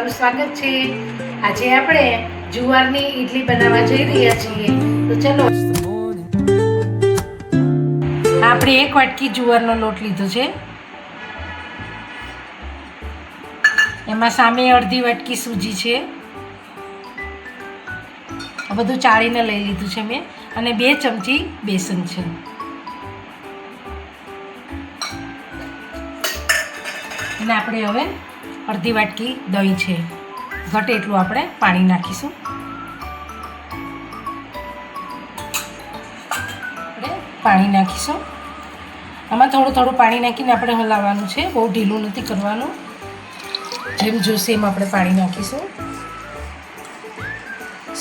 તમારું સ્વાગત છે। આજે આપણે જુવારની ઈડલી બનાવવા જઈ રહ્યા છીએ। તો ચલો, આપણે 1 વાટકી જુવારનો લોટ લીધો છે। એમાં સામે અડધી વાટકી સૂજી છે। આ બધું ચાળીને લઈ લીધું છે મેં, અને 2 ચમચી બેસન છે। અને આપણે હવે અડધી વાટકી દહીં છે, ઘટે એટલું આપણે પાણી નાખીશું। આપણે પાણી નાખીશું, આમાં થોડું થોડું પાણી નાખીને આપણે હલાવવાનું છે, બહુ ઢીલું નથી કરવાનું। જેમ જોશે એમ આપણે પાણી નાખીશું।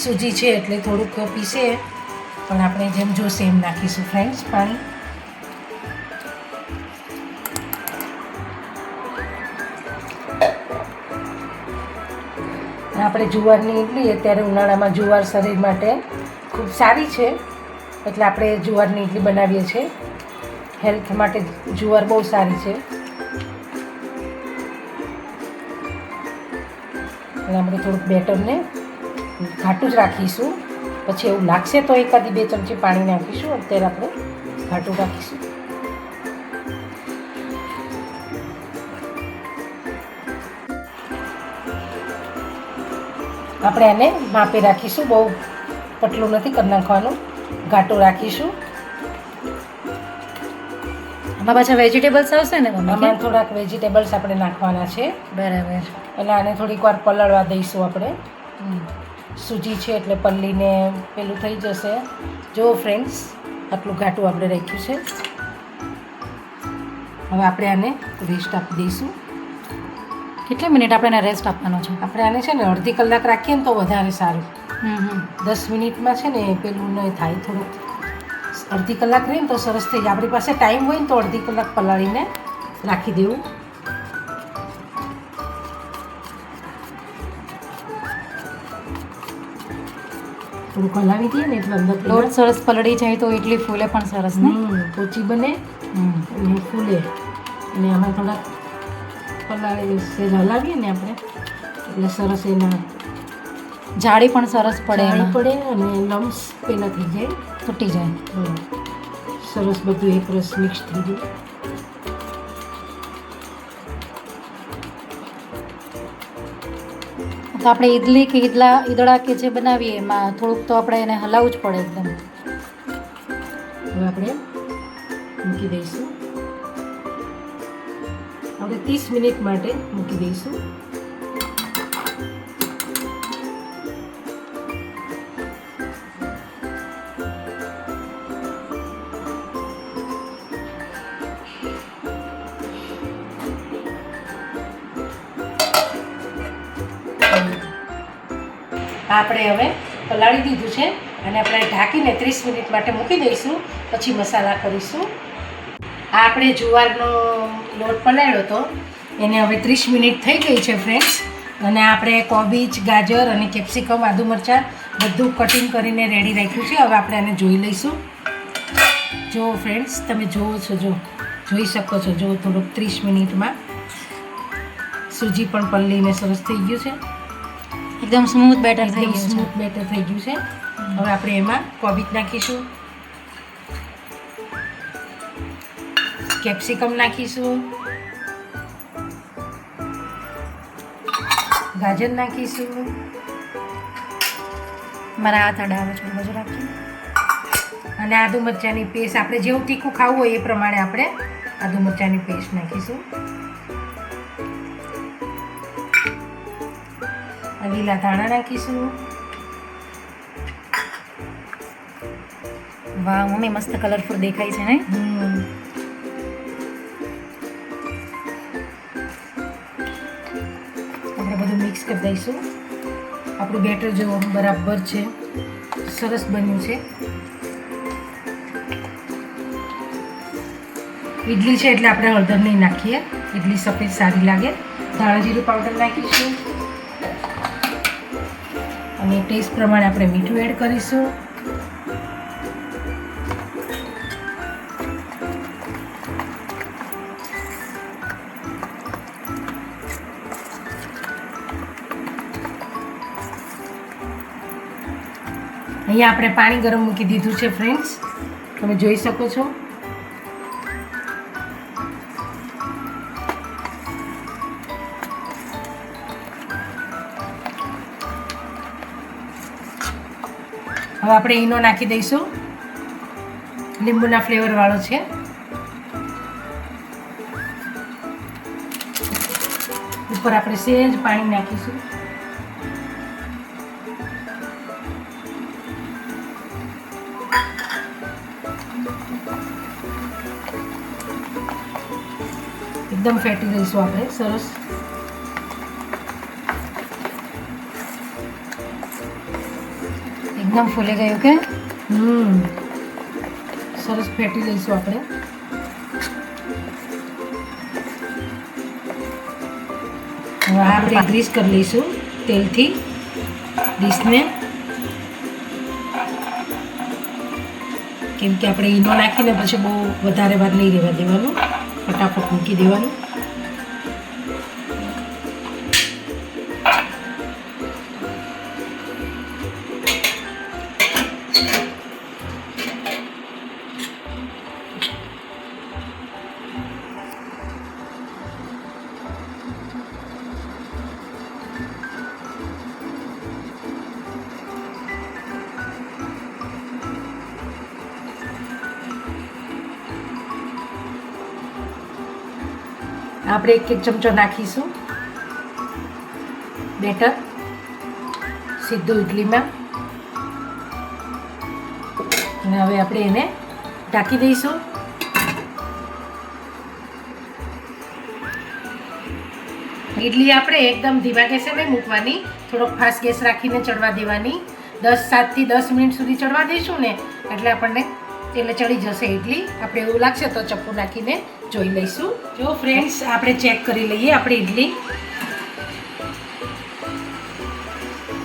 સૂજી છે એટલે થોડુંક પીસે, પણ આપણે જેમ જોશે એમ નાખીશું ફ્રેન્ડ્સ પાણી। આપણે જુવારની ઈડલી, અત્યારે ઉનાળામાં જુવાર શરીર માટે ખૂબ સારી છે, એટલે આપણે જુવારની ઈડલી બનાવીએ છીએ। હેલ્થ માટે જુવાર બહુ સારી છે। અને આપણે થોડુંક બેટરને ઘાટું જ રાખીશું, પછી એવું લાગશે તો 1 થી 2 ચમચી પાણી નાખીશું। અત્યારે આપણે ઘાટું રાખીશું। આપણે આને માપે રાખીશું, બહુ પતલું નથી કરી નાખવાનું, ઘાટું રાખીશું। આમાં પાછા વેજીટેબલ્સ આવશે ને? આમાં થોડાક વેજીટેબલ્સ આપણે નાખવાના છે। બરાબર। એટલે આને થોડીક વાર પલાળવા દઈશું આપણે। સૂજી છે એટલે પલ્લીને પેલું થઈ જશે। જો ફ્રેન્ડ્સ, આટલું ઘાટું આપણે રાખ્યું છે। હવે આપણે આને રેસ્ટ આપી દઈશું। કેટલી મિનિટ આપણે એને રેસ્ટ આપવાનો છે? આપણે આને છે ને અડધી કલાક રાખીએ ને તો વધારે સારું। 10 મિનિટમાં છે ને પેલું નહીં થાય, થોડુંક અડધી કલાક રહીએ ને તો સરસ થઈ જાય। આપણી પાસે ટાઈમ હોય ને તો અડધી કલાક પલાળીને રાખી દેવું। થોડુંક હલાવી દઈએ ને એટલે અંદર લોટ સરસ પલળી જાય તો ઇડલી ફૂલે પણ સરસ ને? પોચી બને અને ફૂલે। અને આમાં થોડાક પલાળી હલાવીએ ને આપણે એટલે સરસ એના જાળી પણ સરસ પડે અને લમ્સ પેલા થઈ જાય, તૂટી જાય। સરસ બધું એક રસ મિક્સ થઈ જાય। તો આપણે ઈડલી કે ઈદડા કે જે બનાવીએ એમાં થોડુંક તો આપણે એને હલાવવું જ પડે એકદમ। હવે આપણે મૂકી દઈશું, આપણે 30 મિનિટ માટે મૂકી દઈશું। આપણે હવે પલાળી દીધું છે અને આપણે ઢાંકીને 30 મિનિટ માટે મૂકી દઈશું, પછી મસાલા કરીશું। આ આપણે જુવારનો લોટ પલાળ્યો હતો, એને હવે 30 મિનિટ થઈ ગઈ છે ફ્રેન્ડ્સ। અને આપણે કોબીજ, ગાજર અને કેપ્સિકમ, આદુ મરચાં બધું કટિંગ કરીને રેડી રાખ્યું છે। હવે આપણે આને જોઈ લઈશું। જો ફ્રેન્ડ્સ, તમે જોવો છો, જોઈ શકો છો, જો થોડુંક 30 મિનિટમાં સૂજી પણ પલ્લીને સરસ થઈ ગયું છે, એકદમ સ્મૂથ બેટર થઈ ગયું છે। સ્મૂથ બેટર થઈ ગયું છે। હવે આપણે એમાં કોબીજ નાખીશું, કેપ્સિકમ નાખીશું, ગાજર નાખીશું, મારા હાથ અડાવે છે, બાજુ રાખીએ। અને આદુ મરચાંની પેસ્ટ, આપણે જેવું તીખું ખાવું હોય એ પ્રમાણે આપણે આદુ મરચાંની પેસ્ટ નાખીશું। લીલા ધાણા નાખીશું। વાહ મમ્મી, મસ્ત કલરફુલ દેખાય છે ને? આપણે બધું મિક્સ કરી દઈશું। આપણું બેટર જો બરાબર છે, સરસ બન્યું છે। ઈડલી છે એટલે આપણે હળદર નહીં નાખીએ, ઈડલી સફેદ સારી લાગે। ધાણા જીરું પાવડર નાખીશું અને ટેસ્ટ પ્રમાણે આપણે મીઠું એડ કરીશું। અહીંયા આપણે પાણી ગરમ મૂકી દીધું છે ફ્રેન્ડ્સ, તમે જોઈ શકો છો. હવે આપણે ઈનો નાખી દઈશું, લીંબુના ફ્લેવર વાળો છે. ઉપર આપણે સહેજ પાણી નાખીશું. એકદમ ફેટી દઈશું આપણે સરસ. એકદમ ફૂલી ગયું કે સરસ ફેટી લઈશું આપણે. હવે આપણે ગ્રીસ કરી લઈશું તેલથી ડીશને, કેમ કે આપણે ઈનો નાખીને પછી બહુ વધારે વાર નહીં રહેવા દેવાનું, ફટાફટ મૂકી દેવાનું. આપણે એક ચમચો નાખીશું બેટર સીધું ઇડલીમાં, અને હવે આપણે એને ઢાંકી દઈશું. ઇડલી આપણે એકદમ ધીમા ગેસે નહીં મૂકવાની, થોડોક ફાસ્ટ ગેસ રાખીને ચડવા દેવાની. 7 થી 10 મિનિટ સુધી ચડવા દઈશું ને એટલે આપણને એટલે ચડી જશે ઇડલી. આપણે એવું લાગશે તો ચપ્પુ નાખીને જોઈ લઈશું. જો ફ્રેન્ડ્સ આપણે ચેક કરી લઈએ આપણી ઇડલી.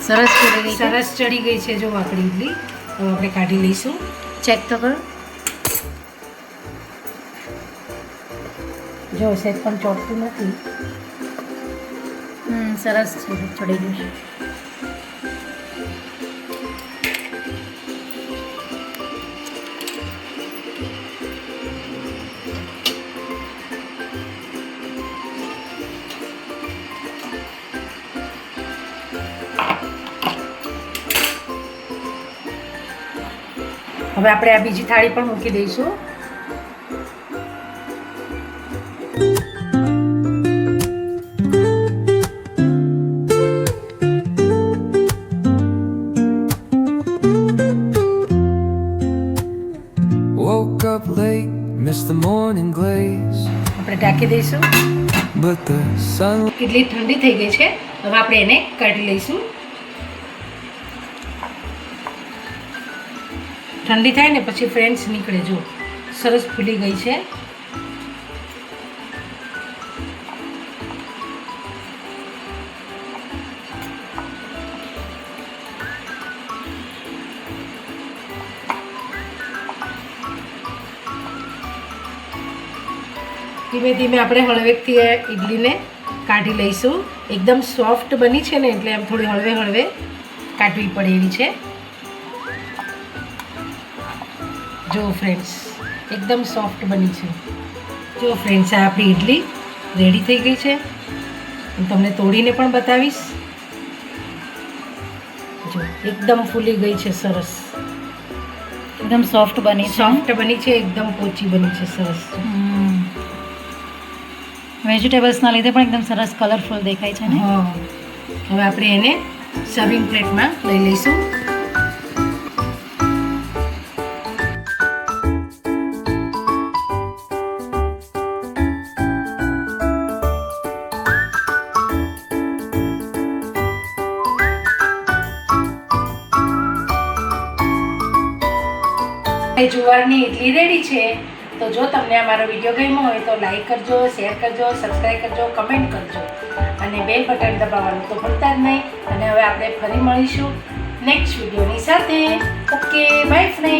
સરસ ચડી ગઈ, સરસ ચડી ગઈ છે જો આપણી ઇડલી. હવે આપણે કાઢી લઈશું. ચેક તો કરો. જો સહેજ પણ ચોટતું નથી. સરસ છે, ચડી ગયું છે. હવે આપણે આ બીજી થાળી પણ મૂકી દઈશું. Woke up late, missed the morning glaze, આપણે ઢાંકી દઈશું. but the sun ઇડલી ઠંડી થઈ ગઈ છે, હવે આપણે એને કાઢી લઈશું. ઠંડી થાય ને પછી ફ્રેન્ડ્સ નીકળે. જો સરસ ફૂલી ગઈ છે. ધીમે ધીમે આપણે હળવેકથી ઇડલીને કાઢી લઈશું. એકદમ સોફ્ટ બની છે ને એટલે આમ થોડી હળવે હળવે કાઢવી પડે એવી છે. જો ફ્રેન્ડ્સ એકદમ સોફ્ટ બની છે. જો ફ્રેન્ડ્સ આ આપણી ઇડલી રેડી થઈ ગઈ છે. હું તમને તોડીને પણ બતાવીશ. જો એકદમ ફૂલી ગઈ છે, સરસ એકદમ સોફ્ટ બની છે. સોફ્ટ બની છે, એકદમ પોચી બની છે, સરસ. વેજીટેબલ્સના લીધે પણ એકદમ સરસ કલરફુલ દેખાય છે ને. હા, હવે આપણે એને સર્વિંગ પ્લેટમાં લઈ લઈશું. જુવારની ઇડલી રેડી છે. તો જો તમને અમારો વિડીયો ગમ્યો હોય તો લાઈક કરજો, શેર કરજો, સબસ્ક્રાઈબ કરજો, કમેન્ટ કરજો અને બેલ બટન દબાવવાનું તો ભૂલતા જ નહીં. અને હવે આપણે ફરી મળીશું નેક્સ્ટ વિડીયોની સાથે. Okay, by friend.